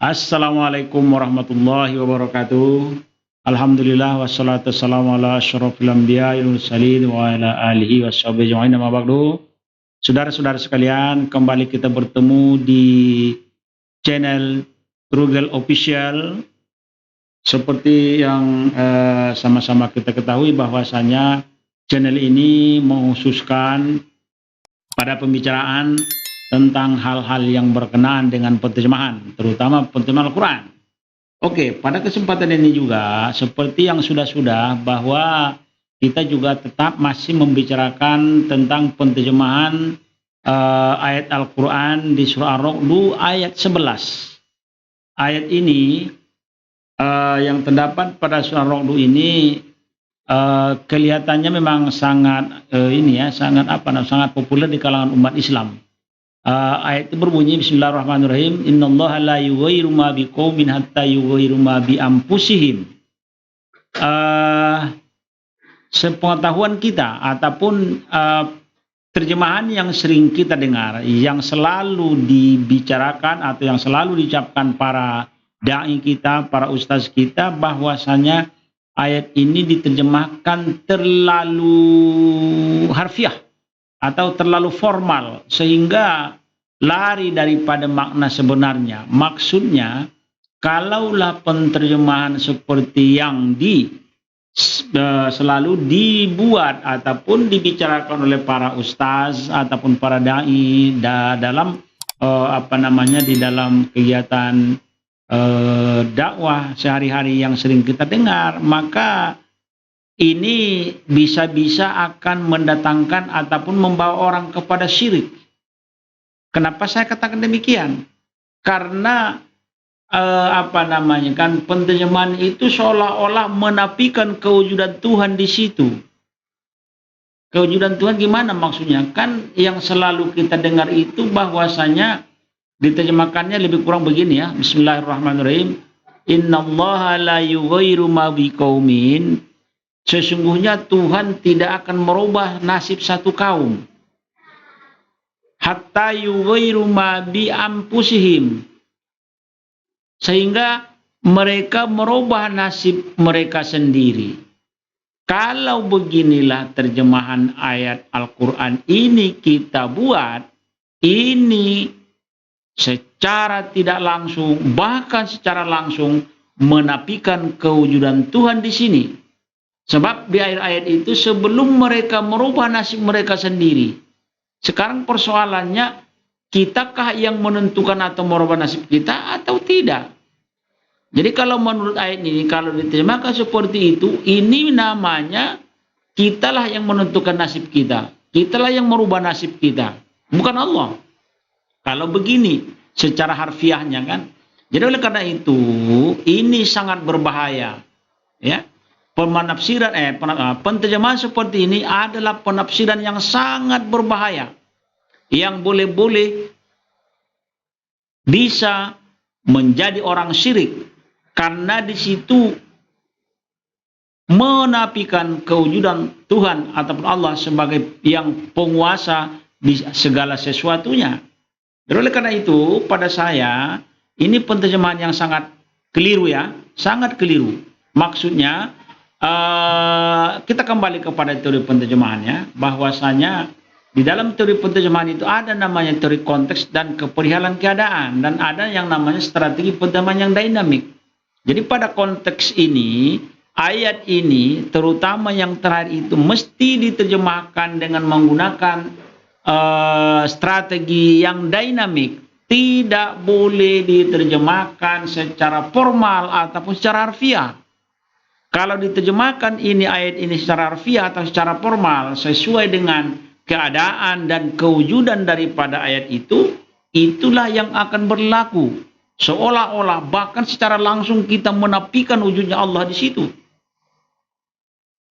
Assalamualaikum warahmatullahi wabarakatuh. Alhamdulillah wassalatu wassalamu ala asyrafil anbiya'i wal mursalin wa ala alihi washabihi ajma'in amma ba'du. Saudara-saudara sekalian, kembali kita bertemu di channel Trugel Official. Seperti yang sama-sama kita ketahui bahwasanya channel ini menghususkan pada pembicaraan tentang hal-hal yang berkenaan dengan penterjemahan, terutama penterjemahan Al-Quran. Oke, pada kesempatan ini juga seperti yang sudah-sudah bahwa kita juga tetap masih membicarakan tentang penterjemahan ayat Al-Quran di surah Ar-Ra'd ayat 11. Ayat ini yang terdapat pada surah Ar-Ra'd ini kelihatannya memang sangat sangat populer di kalangan umat Islam. Ayat itu berbunyi Bismillahirrahmanirrahim, innallaha la yughayyiru ma biqaumin hatta yughayyiru ma bi anfusihim. Sepengetahuan kita ataupun terjemahan yang sering kita dengar, yang selalu dibicarakan atau yang selalu diucapkan para dai kita, para ustaz kita, bahwasanya ayat ini diterjemahkan terlalu harfiah atau terlalu formal sehingga lari daripada makna sebenarnya. Maksudnya, kalaulah penterjemahan seperti yang selalu dibuat ataupun dibicarakan oleh para ustaz ataupun para dai dalam di dalam kegiatan dakwah sehari-hari yang sering kita dengar, maka ini bisa-bisa akan mendatangkan ataupun membawa orang kepada syirik. Kenapa saya katakan demikian? Karena penterjemahan itu seolah-olah menafikan kewujudan Tuhan di situ. Kewujudan Tuhan gimana maksudnya? Kan yang selalu kita dengar itu bahwasanya diterjemahkannya lebih kurang begini ya. Bismillahirrahmanirrahim. Innallaha la yughayyiru ma biqaumin. Sesungguhnya Tuhan tidak akan merubah nasib satu kaum. Hatta yughayyiru ma bi anfusihim. Sehingga mereka merubah nasib mereka sendiri. Kalau beginilah terjemahan ayat Al-Quran ini kita buat, ini secara tidak langsung, bahkan secara langsung menafikan kewujudan Tuhan di sini. Sebab di ayat-ayat itu sebelum mereka merubah nasib mereka sendiri. Sekarang persoalannya, kitakah yang menentukan atau merubah nasib kita atau tidak? Jadi kalau menurut ayat ini, kalau diterjemahkan seperti itu, ini namanya kitalah yang menentukan nasib kita. Kitalah yang merubah nasib kita. Bukan Allah. Kalau begini, secara harfiahnya kan. Jadi oleh karena itu, ini sangat berbahaya. Ya. Penterjemahan seperti ini adalah penafsiran yang sangat berbahaya, yang boleh-boleh bisa menjadi orang syirik karena di situ menafikan kewujudan Tuhan ataupun Allah sebagai yang penguasa di segala sesuatunya. Dan oleh karena itu pada saya ini penterjemahan yang sangat keliru ya, sangat keliru. Maksudnya kita kembali kepada teori penterjemahannya, bahwasanya di dalam teori penterjemahan itu ada namanya teori konteks dan keperihalan keadaan, dan ada yang namanya strategi penterjemahan yang dinamik. Jadi pada konteks ini, ayat ini terutama yang terakhir itu mesti diterjemahkan dengan menggunakan strategi yang dinamik. Tidak boleh diterjemahkan secara formal ataupun secara harfiah. Kalau diterjemahkan ini ayat ini secara harfiah atau secara formal sesuai dengan keadaan dan kewujudan daripada ayat itu, itulah yang akan berlaku. Seolah-olah bahkan secara langsung kita menafikan wujudnya Allah di situ.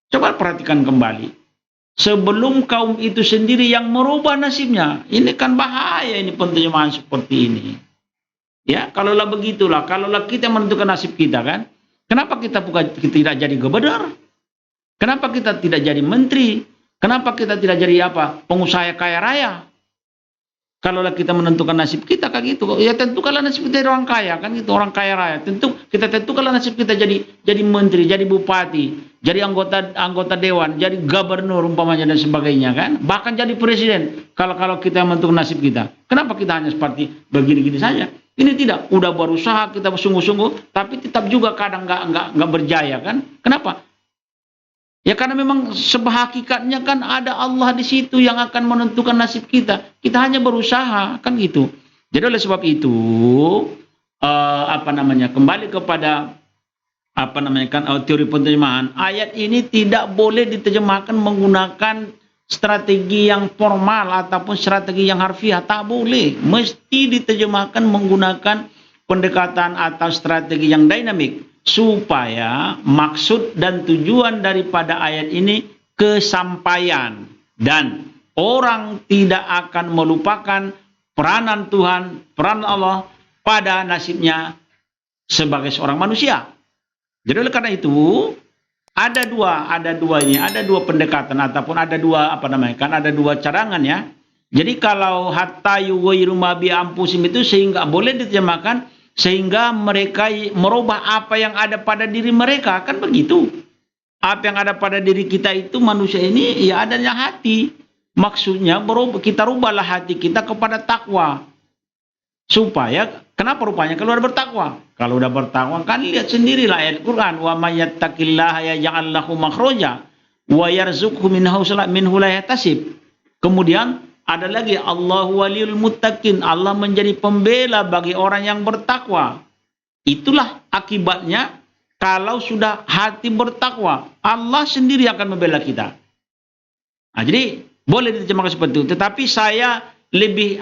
Coba perhatikan kembali. Sebelum kaum itu sendiri yang merubah nasibnya, ini kan bahaya ini penterjemahan seperti ini. Ya, kalaulah begitulah, kalaulah kita menentukan nasib kita kan. Kenapa kita tidak jadi gubernur? Kenapa kita tidak jadi menteri? Kenapa kita tidak jadi pengusaha kaya raya? Kalaulah kita menentukan nasib kita kan gitu, ya tentukanlah nasib kita jadi orang kaya kan gitu, orang kaya raya. Kita tentukanlah nasib kita jadi menteri, jadi bupati, jadi anggota dewan, jadi gubernur umpamanya dan sebagainya kan. Bahkan jadi presiden kalau kita menentukan nasib kita. Kenapa kita hanya seperti begini-gini saja? Ini tidak, udah berusaha kita sungguh-sungguh, tapi tetap juga kadang nggak berjaya kan? Kenapa? Ya karena memang sebahakikatnya kan ada Allah di situ yang akan menentukan nasib kita. Kita hanya berusaha kan gitu. Jadi oleh sebab itu kembali kepada teori penterjemahan ayat ini tidak boleh diterjemahkan menggunakan strategi yang formal ataupun strategi yang harfiah, tak boleh. Mesti diterjemahkan menggunakan pendekatan atau strategi yang dinamik supaya maksud dan tujuan daripada ayat ini kesampaian dan orang tidak akan melupakan peranan Tuhan, peran Allah pada nasibnya sebagai seorang manusia. Jadi oleh karena itu ada dua pendekatan ataupun ada dua cadangan ya. Jadi kalau hatta yughayyiru ma bi anfusihim itu sehingga boleh diterjemahkan sehingga mereka merubah apa yang ada pada diri mereka, kan begitu. Apa yang ada pada diri kita itu manusia ini ya adanya hati. Maksudnya kita rubahlah hati kita kepada takwa. Supaya kenapa rupanya kalau udah bertakwa? Kalau udah bertakwa kan lihat sendirilah ayat Quran, wa may yattaqillaha yaj'al lahu makhraja wa yarzuqhu minhu la yahtasib. Kemudian ada lagi Allahu waliyul muttaqin, Allah menjadi pembela bagi orang yang bertakwa. Itulah akibatnya kalau sudah hati bertakwa, Allah sendiri akan membela kita. Nah, jadi boleh diterjemahkan seperti itu. Tetapi saya lebih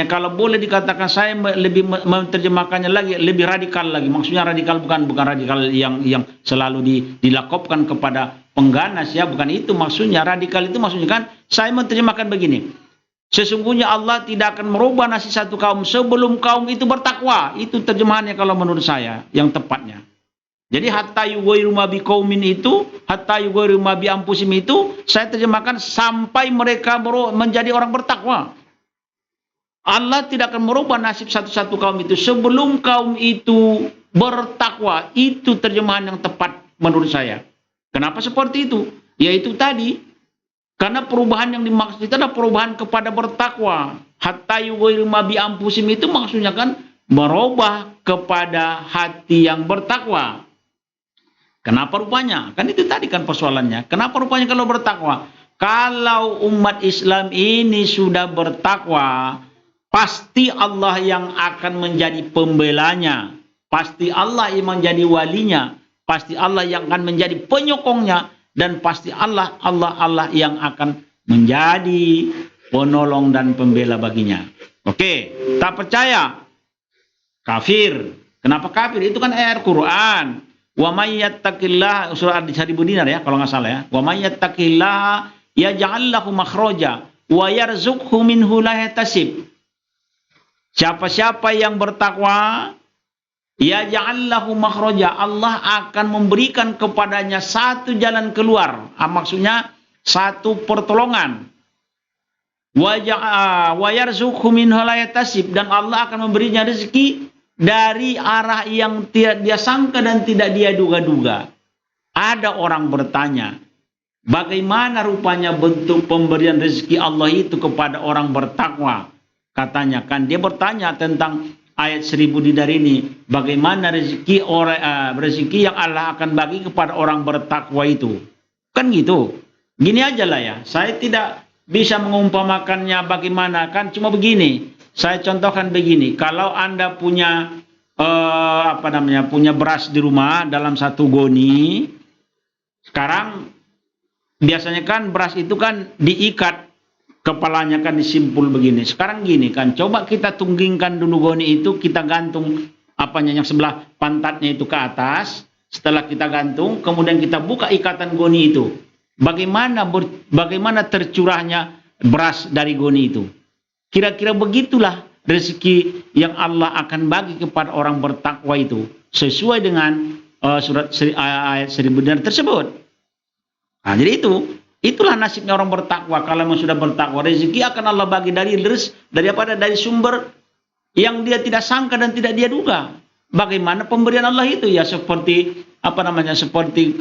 kalau boleh dikatakan saya lebih menerjemahkannya lagi lebih radikal lagi. Maksudnya radikal bukan radikal yang selalu dilakopkan kepada pengganas ya, bukan itu maksudnya. Radikal itu maksudnya kan saya menerjemahkan begini. Sesungguhnya Allah tidak akan merubah nasib satu kaum sebelum kaum itu bertakwa. Itu terjemahannya kalau menurut saya yang tepatnya. Jadi hatta yughayyiru ma biqaumin itu, hatta yughayyiru ma bi anfusihim itu saya terjemahkan sampai mereka menjadi orang bertakwa. Allah tidak akan merubah nasib satu kaum itu sebelum kaum itu bertakwa. Itu terjemahan yang tepat menurut saya. Kenapa seperti itu? Yaitu tadi karena perubahan yang dimaksud itu adalah perubahan kepada bertakwa. Hatta yughayyiru ma bi anfusihim itu maksudnya kan merubah kepada hati yang bertakwa. Kenapa rupanya? Kan itu tadi kan persoalannya. Kenapa rupanya kalau bertakwa? Kalau umat Islam ini sudah bertakwa, pasti Allah yang akan menjadi pembelanya. Pasti Allah yang menjadi walinya. Pasti Allah yang akan menjadi penyokongnya. Dan pasti Allah yang akan menjadi penolong dan pembela baginya. Oke, tak percaya? Kafir. Kenapa kafir? Itu kan ayat Quran. Wa may yattaqillah, surah Al-Seribu Dinar ya, kalau nggak salah ya. Wa may yattaqillah yaj'al lahu makhraja wa yarzuqhu minhu la yahtasib. Siapa-siapa yang bertakwa, yaj'al lahu makhraja, Allah akan memberikan kepadanya satu jalan keluar. Maksudnya satu pertolongan. Wa yarzuqhu minhu la yahtasib, dan Allah akan memberinya rezeki dari arah yang tidak dia sangka dan tidak dia duga-duga. Ada orang bertanya, bagaimana rupanya bentuk pemberian rezeki Allah itu kepada orang bertakwa? Katanya kan dia bertanya tentang ayat 1000 dinar ini, bagaimana rezeki yang Allah akan bagi kepada orang bertakwa itu? Kan gitu. Gini aja lah ya. Saya tidak bisa mengumpamakannya bagaimana, kan cuma begini. Saya contohkan begini, kalau Anda punya punya beras di rumah dalam satu goni. Sekarang biasanya kan beras itu kan diikat, kepalanya kan disimpul begini. Sekarang gini kan, coba kita tunggingkan dulu goni itu, kita gantung yang sebelah pantatnya itu ke atas. Setelah kita gantung, kemudian kita buka ikatan goni itu. Bagaimana tercurahnya beras dari goni itu? Kira-kira begitulah rezeki yang Allah akan bagi kepada orang bertakwa itu, sesuai dengan ayat 1000 dinar tersebut. Nah, jadi itu Itulah nasibnya orang bertakwa. Kalau memang sudah bertakwa, rezeki akan Allah bagi dari sumber yang dia tidak sangka dan tidak dia duga. Bagaimana pemberian Allah itu? Ya seperti seperti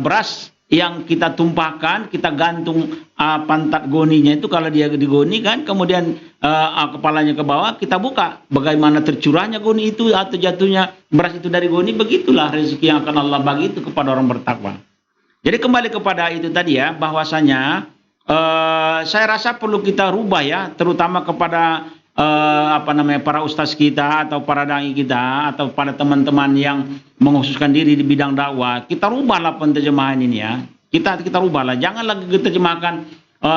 beras yang kita tumpahkan, kita gantung pantat goninya itu, kalau dia digoni kan, kemudian kepalanya ke bawah, kita buka. Bagaimana tercurahnya goni itu atau jatuhnya beras itu dari goni, begitulah rezeki yang akan Allah bagi itu kepada orang bertakwa. Jadi kembali kepada itu tadi ya, bahwasanya saya rasa perlu kita rubah ya, terutama kepada para ustaz kita atau para dai kita atau pada teman-teman yang mengkhususkan diri di bidang dakwah. Kita rubahlah penterjemahan ini ya. Kita rubahlah. Jangan lagi kita terjemahkan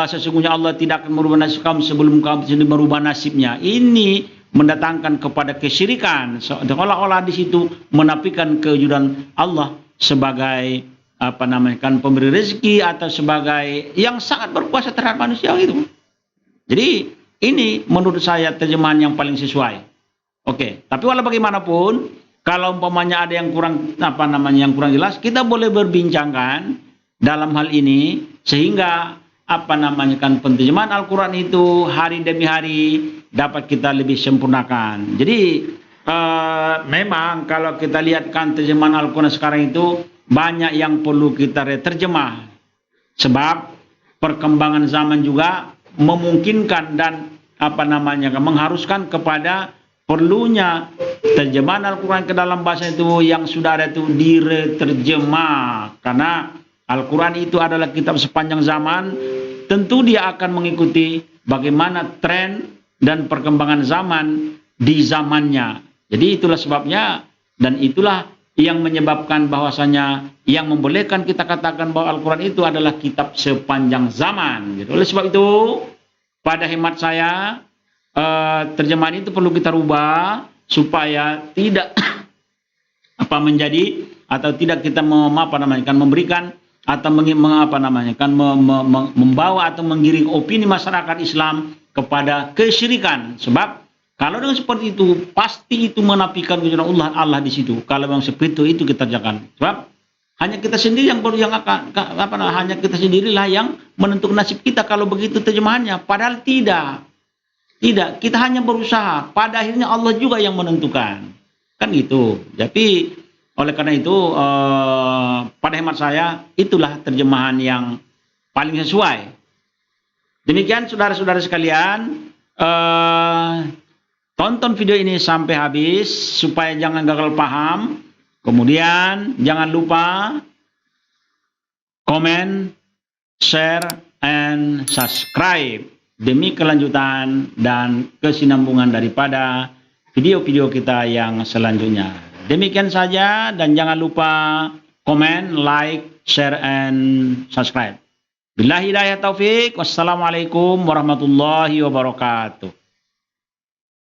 sesungguhnya Allah tidak akan merubah nasib kamu sebelum kamu sendiri merubah nasibnya. Ini mendatangkan kepada kesyirikan. Seolah-olah di situ menafikan kewujudan Allah sebagai pemberi rezeki atau sebagai yang sangat berkuasa terhadap manusia gitu. Jadi ini menurut saya terjemahan yang paling sesuai. Oke, tapi walau bagaimanapun, kalau umpamanya ada yang kurang yang kurang jelas, kita boleh berbincangkan dalam hal ini sehingga penterjemahan Al-Qur'an itu hari demi hari dapat kita lebih sempurnakan. Jadi memang kalau kita lihatkan terjemahan Al-Qur'an sekarang itu banyak yang perlu kita terjemah, sebab perkembangan zaman juga memungkinkan dan mengharuskan kepada perlunya terjemahan Al-Quran ke dalam bahasa itu yang sudah ada itu diterjemah, karena Al-Quran itu adalah kitab sepanjang zaman. Tentu dia akan mengikuti bagaimana tren dan perkembangan zaman di zamannya. Jadi itulah sebabnya dan itulah yang menyebabkan bahwasanya yang membolehkan kita katakan bahwa Al-Quran itu adalah kitab sepanjang zaman. Gitu. Oleh sebab itu, pada hemat saya, terjemahan itu perlu kita rubah supaya tidak menjadi atau tidak kita memberikan atau membawa atau menggiring opini masyarakat Islam kepada kesyirikan. Sebab kalau dengan seperti itu, pasti itu menafikan kewujudan Allah di situ. Kalau memang seperti itu kita jangan. Sebab hanya kita sendiri hanya kita sendirilah yang menentukan nasib kita kalau begitu terjemahannya. Padahal tidak. Tidak, kita hanya berusaha. Pada akhirnya Allah juga yang menentukan. Kan gitu. Jadi oleh karena itu pada hemat saya itulah terjemahan yang paling sesuai. Demikian saudara-saudara sekalian, tonton video ini sampai habis supaya jangan gagal paham. Kemudian jangan lupa komen, share, and subscribe demi kelanjutan dan kesinambungan daripada video-video kita yang selanjutnya. Demikian saja dan jangan lupa komen, like, share, and subscribe. Billahi hidayah taufik. Wassalamualaikum warahmatullahi wabarakatuh.